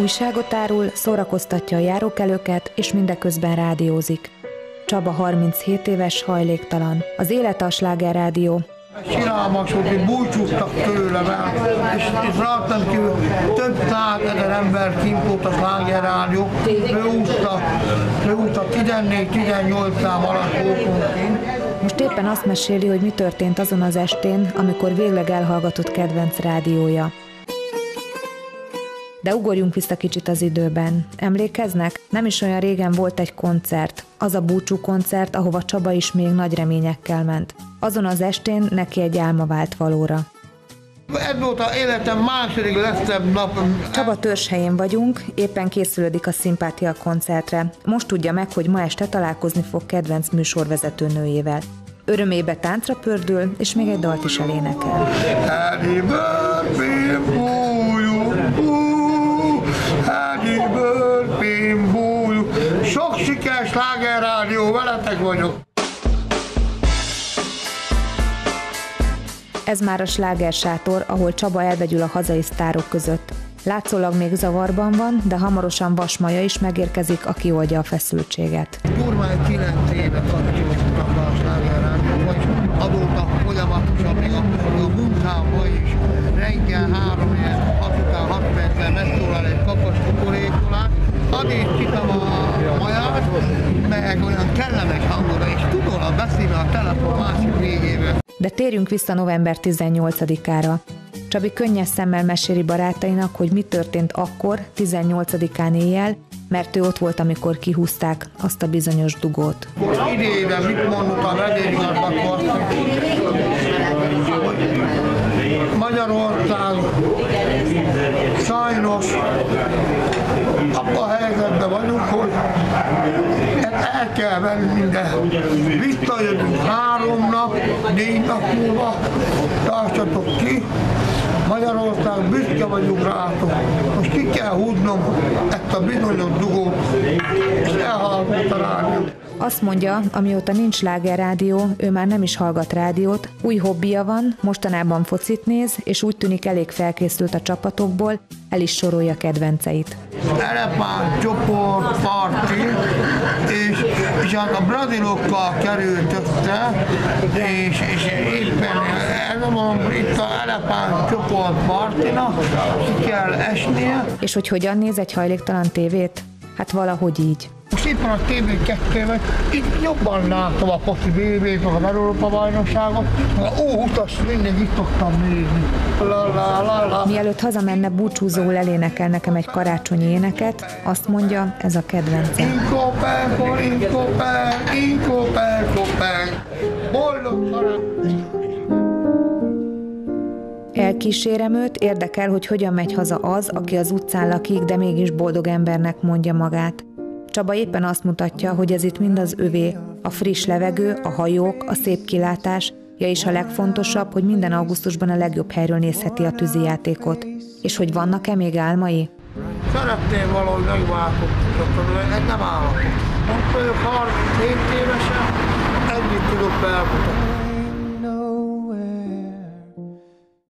Újságot árul, szórakoztatja a járókelőket, és mindeközben rádiózik. Csaba 37 éves, hajléktalan. Az élete a Slágerrádió. Csinálmak, hogy búcsúztak tőlem el, és ráttam kívül több százezer ember kint volt a Slágerrádió, ő úszta 14-18 szám alatt voltunk kint. Most éppen azt meséli, hogy mi történt azon az estén, amikor végleg elhallgatott kedvenc rádiója. De ugorjunk vissza kicsit az időben. Emlékeznek? Nem is olyan régen volt egy koncert. Az a búcsú koncert, ahova Csaba is még nagy reményekkel ment. Azon az estén neki egy álma vált valóra. Ez volt az életem második legszebb nap. Csaba törzshelyén vagyunk, éppen készülődik a Szimpátia koncertre. Most tudja meg, hogy ma este találkozni fog kedvenc műsorvezető nőjével. Örömébe táncra pördül, és még egy dalt is elénekel. Happy birthday to you. Happy birthday to you. Sok siker, Slágerrádió, veletek vagyok. Ez már a slágersátor, ahol Csaba elvegyül a hazai sztárok között. Látszólag még zavarban van, de hamarosan Vas Maja is megérkezik, aki oldja a feszültséget. Durván 9 éve kapcsolódtak a Slágerrádióba, és azóta folyamatosan még a munkámban is reggel 3 után 6 perccel megszólal egy kakas kukorékolás, addig csitam a Maját, meg olyan kellemes hangolva, és tudólag beszélni a telefon másik végével. De térjünk vissza november 18-ára. Csabi könnyes szemmel meséli barátainak, hogy mi történt akkor, 18-án éjjel, mert ő ott volt, amikor kihúzták azt a bizonyos dugót. Idézem, mit mondott a vezérigazgató, Magyarország sajnos abban a helyzetben vagyunk, hogy el kell venni minden. Visszajövünk 3 nap, 4 nap múlva, tartsatok ki, Magyarország büszke vagyunk rátok. Most ki kell húznom ezt a bizonyos dugót, és elhallgatott a rádiót. Azt mondja, amióta nincs Slágerrádió, ő már nem is hallgat rádiót, új hobbija van, mostanában focit néz, és úgy tűnik elég felkészült a csapatokból, el is sorolja kedvenceit. Elepán csoport, parti, és hát a brazilokkal került össze, és éppen ez mondom, itt a Elepán csoport partinak ki kell esnie. És hogy hogyan néz egy hajléktalan tévét? Hát valahogy így. Most itt van a TV2-ben, itt jobban látom a foci BB-t, az Európa-bajnokságot, az U20-as mindig itt szoktam nézni. Mielőtt hazamenne, búcsúzóul elénekel nekem egy karácsonyi éneket, azt mondja, ez a kedvence. Boldog karácsony! Elkísérem őt, érdekel, hogy hogyan megy haza az, aki az utcán lakik, de mégis boldog embernek mondja magát. Csaba éppen azt mutatja, hogy ez itt mind az övé, a friss levegő, a hajók, a szép kilátás, és a legfontosabb, hogy minden augusztusban a legjobb helyről nézheti a tűzijátékot. És hogy vannak-e még álmai? Szeretném valahogy megváltoztatni, ez nem állapot. Most vagyok 37 évesen, ennyit tudok elmutatni.